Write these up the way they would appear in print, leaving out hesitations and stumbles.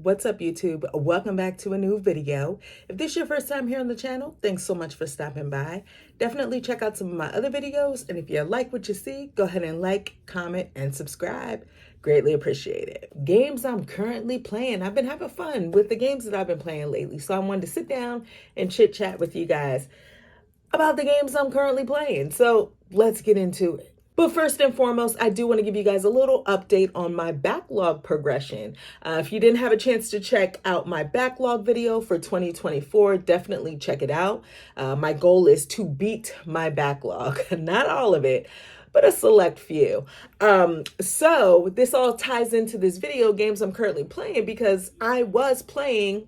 What's up, YouTube? Welcome back to a new video. If this is your first time here on the channel, thanks so much for stopping by. Definitely check out some of my other videos, and if you like what you see, go ahead and like, comment, and subscribe. Greatly appreciate it. Games I'm currently playing. I've been having fun with the games that I've been playing lately, so I wanted to sit down and chit chat with you guys about the games I'm currently playing. So let's get into it. But first and foremost, I do want to give you guys a little update on my backlog progression. If you didn't have a chance to check out my backlog video for 2024, definitely check it out. My goal is to beat my backlog, not all of it, but a select few. So this all ties into this video, games I'm currently playing, because I was playing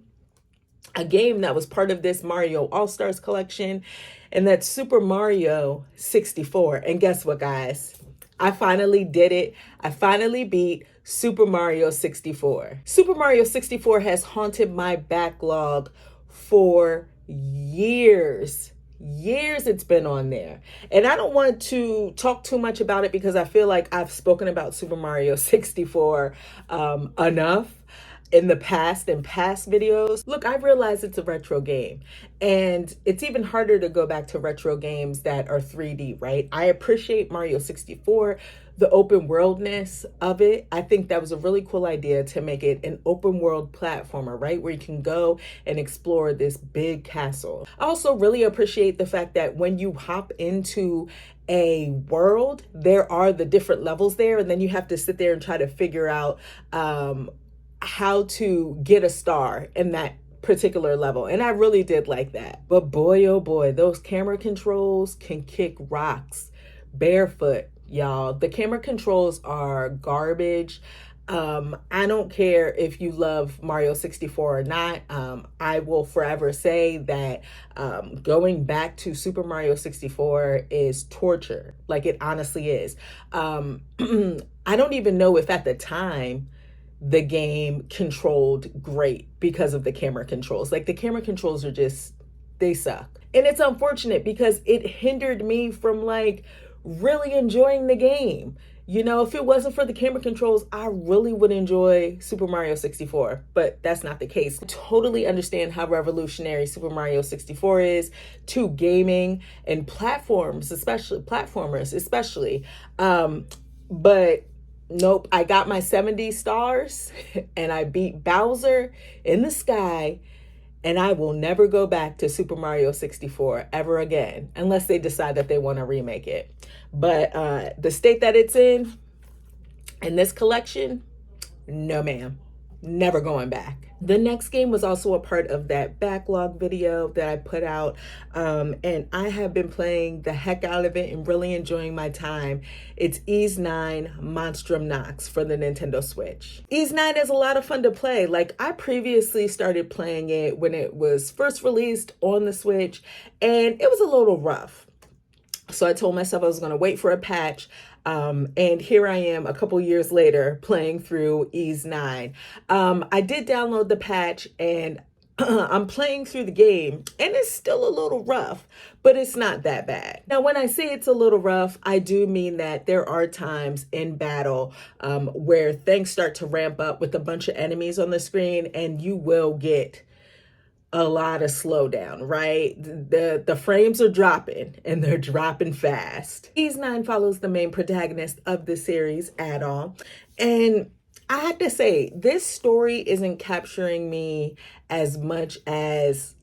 a game that was part of this Mario All-Stars collection, and that's Super Mario 64. And guess what, guys? I finally did it. I finally beat Super Mario 64. Super Mario 64 has haunted my backlog for years. Years it's been on there. And I don't want to talk too much about it because I feel like I've spoken about Super Mario 64 enough in the past videos. Look, I realize it's a retro game, and it's even harder to go back to retro games that are 3D, right? I appreciate Mario 64, the open worldness of it. I think that was a really cool idea to make it an open world platformer, right? Where you can go and explore this big castle. I also really appreciate the fact that when you hop into a world, there are the different levels there, and then you have to sit there and try to figure out how to get a star in that particular level. And I really did like that. But boy, oh boy, those camera controls can kick rocks barefoot, y'all. The camera controls are garbage. I don't care if you love Mario 64 or not. I will forever say that going back to Super Mario 64 is torture. Like, it honestly is. I don't even know if at the time the game controlled great because of the camera controls. Like, the camera controls are just, they suck. And it's unfortunate because it hindered me from like really enjoying the game. You know, if it wasn't for the camera controls, I really would enjoy Super Mario 64, but that's not the case. I totally understand how revolutionary Super Mario 64 is to gaming and platformers, especially. But nope, I got my 70 stars and I beat Bowser in the sky, and I will never go back to Super Mario 64 ever again, unless they decide that they want to remake it. But the state that it's in this collection, no ma'am, never going back. The next game was also a part of that backlog video that I put out, and I have been playing the heck out of it and really enjoying my time. It's Ys 9 Monstrum Nox for the Nintendo Switch. Ys 9 is a lot of fun to play. Like, I previously started playing it when it was first released on the Switch, and it was a little rough. So I told myself I was going to wait for a patch. And here I am a couple years later playing through Ys 9. I did download the patch, and I'm playing through the game, and it's still a little rough, but it's not that bad. Now, when I say it's a little rough, I do mean that there are times in battle where things start to ramp up with a bunch of enemies on the screen, and you will get a lot of slowdown, right? The frames are dropping, and they're dropping fast. Ys 9 follows the main protagonist of the series, Adol, and I have to say, this story isn't capturing me as much as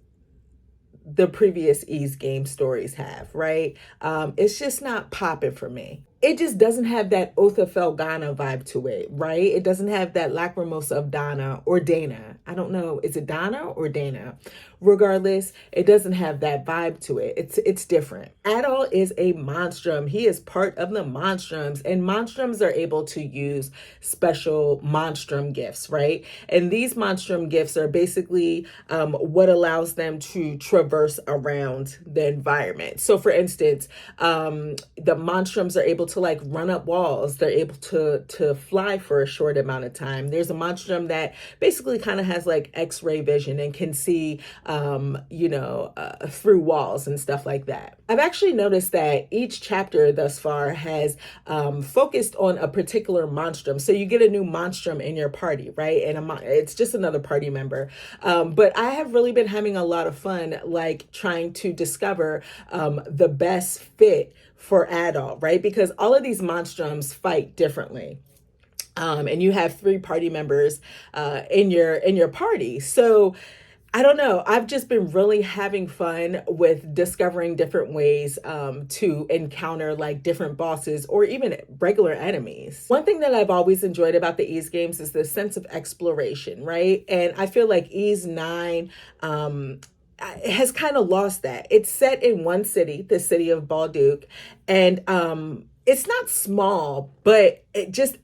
the previous Ys game stories have, right? It's just not popping for me. It just doesn't have that Oath of Felghana vibe to it, right? It doesn't have that Lacrimosa of Dana or Dana. I don't know. Is it Dana or Dana? Regardless, it doesn't have that vibe to it. It's different. Adol is a monstrum. He is part of the monstrums, and monstrums are able to use special monstrum gifts, right? And these monstrum gifts are basically what allows them to traverse around the environment. So for instance, the monstrums are able to like run up walls. They're able to fly for a short amount of time. There's a monstrum that basically kind of has like X-ray vision and can see, through walls and stuff like that. I've actually noticed that each chapter thus far has focused on a particular monstrum. So you get a new monstrum in your party, right? And it's just another party member. But I have really been having a lot of fun, like trying to discover the best fit for adult, right? Because all of these monstrums fight differently. And you have 3 party members in your party. So I don't know. I've just been really having fun with discovering different ways to encounter like different bosses or even regular enemies. One thing that I've always enjoyed about the Ys games is the sense of exploration, right? And I feel like Ys 9 has kind of lost that. It's set in one city, the city of Balduke, and it's not small, but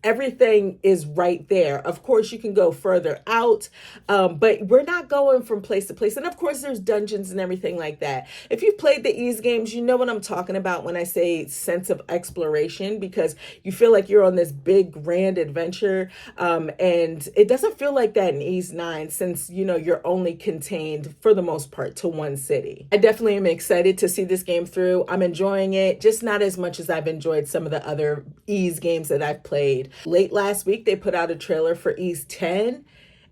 everything is right there. Of course, you can go further out, but we're not going from place to place. And of course, there's dungeons and everything like that. If you've played the Ys games, you know what I'm talking about when I say sense of exploration, because you feel like you're on this big, grand adventure. And it doesn't feel like that in Ys 9 since, you're only contained for the most part to one city. I definitely am excited to see this game through. I'm enjoying it, just not as much as I've enjoyed some of the other Ys games that I've played. Late last week, they put out a trailer for Ys 10,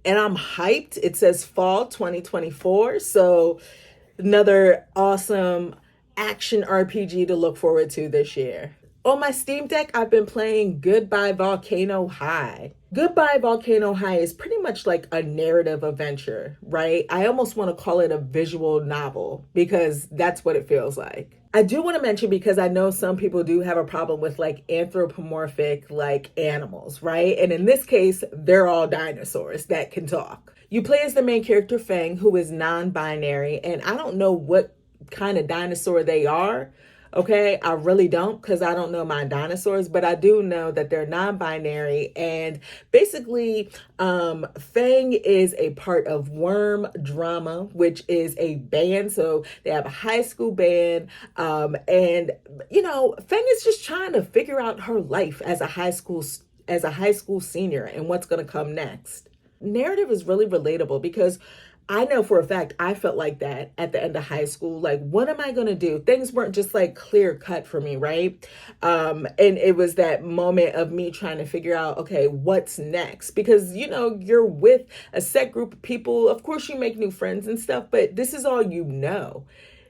and I'm hyped. It says fall 2024, so another awesome action RPG to look forward to this year. On my Steam Deck, I've been playing Goodbye Volcano High. Goodbye Volcano High is pretty much like a narrative adventure, right? I almost want to call it a visual novel because that's what it feels like. I do want to mention, because I know some people do have a problem with like anthropomorphic like animals, right? And in this case, they're all dinosaurs that can talk. You play as the main character, Fang, who is non-binary, and I don't know what kind of dinosaur they are. Okay, I really don't, because I don't know my dinosaurs, but I do know that they're non-binary. And basically, Fang is a part of Worm Drama, which is a band. So they have a high school band. And Fang is just trying to figure out her life as a high school senior and what's going to come next. Narrative is really relatable because I know for a fact I felt like that at the end of high school. Like, what am I going to do? Things weren't just like clear cut for me, right? And it was that moment of me trying to figure out, okay, what's next? Because, you're with a set group of people. Of course, you make new friends and stuff, but this is all you know.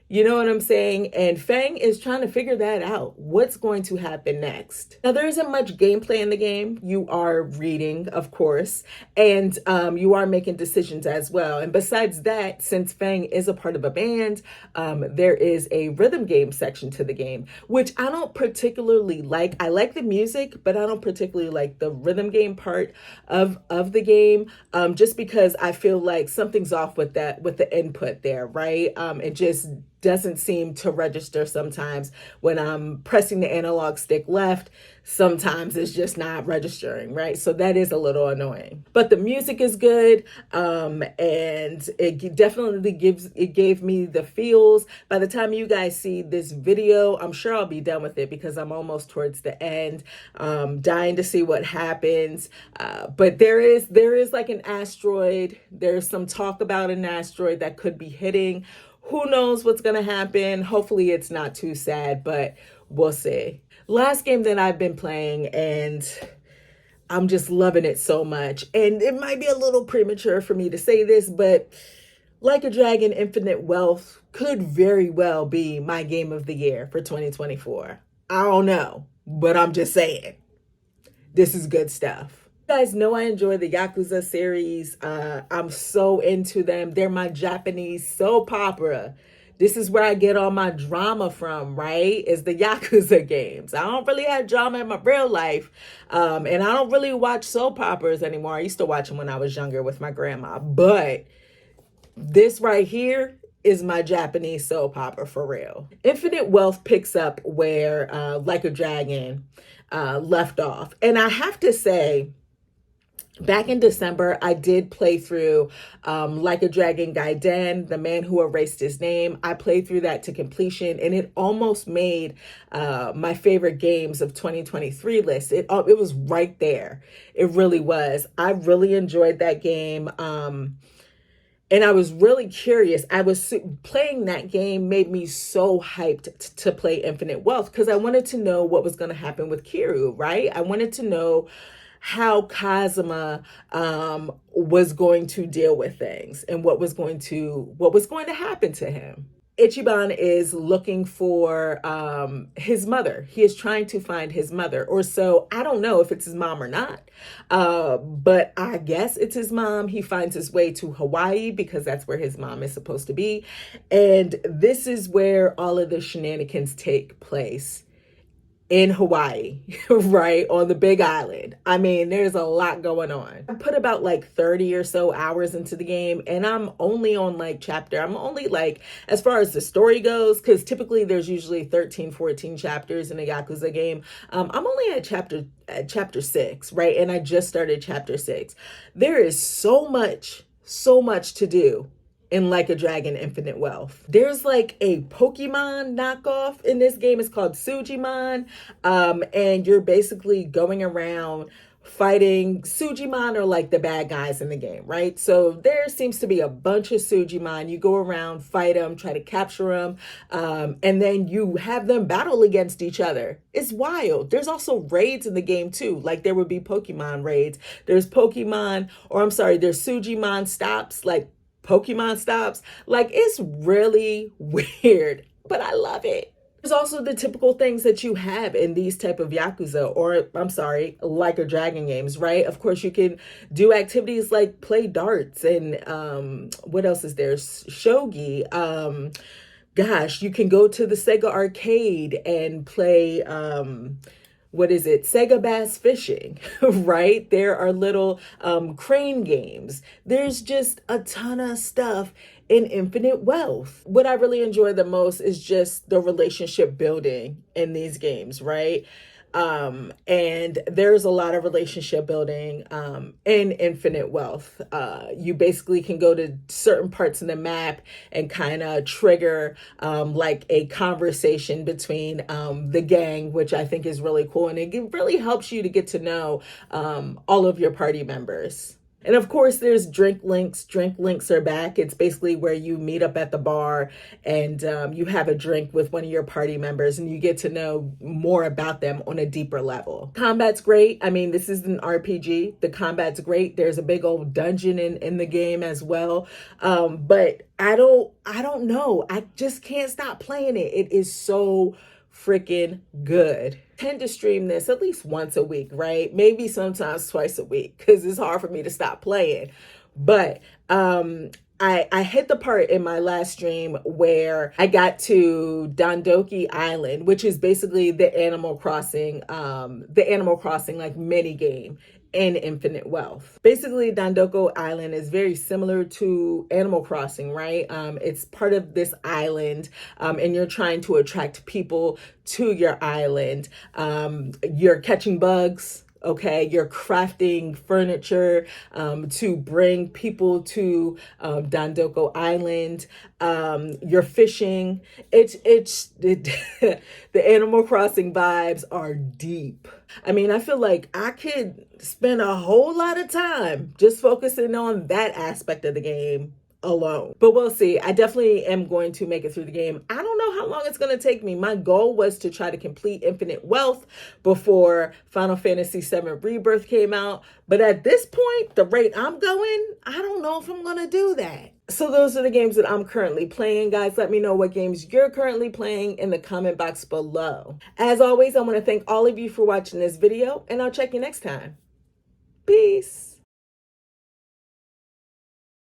You know what I'm saying? And Fang is trying to figure that out. What's going to happen next? Now, there isn't much gameplay in the game. You are reading, of course, and you are making decisions as well. And besides that, since Fang is a part of a band, there is a rhythm game section to the game, which I don't particularly like. I like the music, but I don't particularly like the rhythm game part of the game, just because I feel like something's off with the input there, right? It just doesn't seem to register sometimes when I'm pressing the analog stick left. Sometimes it's just not registering, right? So that is a little annoying. But the music is good, and it definitely gave me the feels. By the time you guys see this video, I'm sure I'll be done with it because I'm almost towards the end. Dying to see what happens. But there is like an asteroid. There's some talk about an asteroid that could be hitting. Who knows what's going to happen? Hopefully it's not too sad, but we'll see. Last game that I've been playing, and I'm just loving it so much. And it might be a little premature for me to say this, but Like a Dragon Infinite Wealth could very well be my game of the year for 2024. I don't know, but I'm just saying. This is good stuff. You guys know I enjoy the Yakuza series. I'm so into them. They're my Japanese soap opera. This is where I get all my drama from, right? Is the Yakuza games. I don't really have drama in my real life. And I don't really watch soap operas anymore. I used to watch them when I was younger with my grandma. But this right here is my Japanese soap opera for real. Infinite Wealth picks up where Like a Dragon left off. And I have to say, Back in December, I did play through Like a Dragon Gaiden, The Man Who Erased His Name. I played through that to completion, and it almost made my favorite games of 2023 list. It was right there. It really was. I really enjoyed that game. And I was really curious. Playing that game made me so hyped to play Infinite Wealth because I wanted to know what was going to happen with Kiryu, right? I wanted to know how Kazuma was going to deal with things and what was going to happen to him. Ichiban is looking for his mother. He is trying to find his mother, or so. I don't know if it's his mom or not, but I guess it's his mom. He finds his way to Hawaii because that's where his mom is supposed to be. And this is where all of the shenanigans take place, in Hawaii, right? On the big island. I mean, there's a lot going on. I put about like 30 or so hours into the game, and I'm only on I'm only like, as far as the story goes, because typically there's usually 13, 14 chapters in a Yakuza game. I'm only at chapter 6, right? And I just started chapter 6. There is so much to do in Like a Dragon Infinite Wealth. There's like a Pokemon knockoff in this game. It's called Sujimon. And you're basically going around fighting Sujimon, or like the bad guys in the game, right? So there seems to be a bunch of Sujimon. You go around, fight them, try to capture them, and then you have them battle against each other. It's wild. There's also raids in the game too. Like there would be Pokemon raids. There's Sujimon stops, like Pokemon stops. Like, it's really weird, but I love it. There's also the typical things that you have in these type of Yakuza, or I'm sorry, Like a Dragon games, right? Of course, you can do activities like play darts and what else is there? Shogi. Gosh, you can go to the Sega arcade and play what is it? Sega Bass Fishing, right? There are little crane games. There's just a ton of stuff in Infinite Wealth. What I really enjoy the most is just the relationship building in these games, right? And there's a lot of relationship building in Infinite Wealth. You basically can go to certain parts of the map and kind of trigger like a conversation between the gang, which I think is really cool. And it really helps you to get to know all of your party members. And of course, there's drink links. Drink links are back. It's basically where you meet up at the bar and you have a drink with one of your party members and you get to know more about them on a deeper level. Combat's great. I mean, this is an RPG. The combat's great. There's a big old dungeon in the game as well. But I don't know. I just can't stop playing it. It is so freaking good. Tend to stream this at least once a week, right? Maybe sometimes twice a week because it's hard for me to stop playing. But I hit the part in my last stream where I got to Dondoki Island, which is basically the Animal Crossing like mini game in Infinite Wealth. Basically, Dandoko Island is very similar to Animal Crossing, right? It's part of this island, and you're trying to attract people to your island. You're catching bugs. Okay, you're crafting furniture to bring people to Dandoko Island. You're fishing. The Animal Crossing vibes are deep. I mean, I feel like I could spend a whole lot of time just focusing on that aspect of the game alone. But we'll see. I definitely am going to make it through the game. I don't know how long it's going to take me. My goal was to try to complete Infinite Wealth before Final Fantasy VII Rebirth came out. But at this point, the rate I'm going, I don't know if I'm going to do that. So those are the games that I'm currently playing, guys. Let me know what games you're currently playing in the comment box below. As always, I want to thank all of you for watching this video, and I'll check you next time. Peace.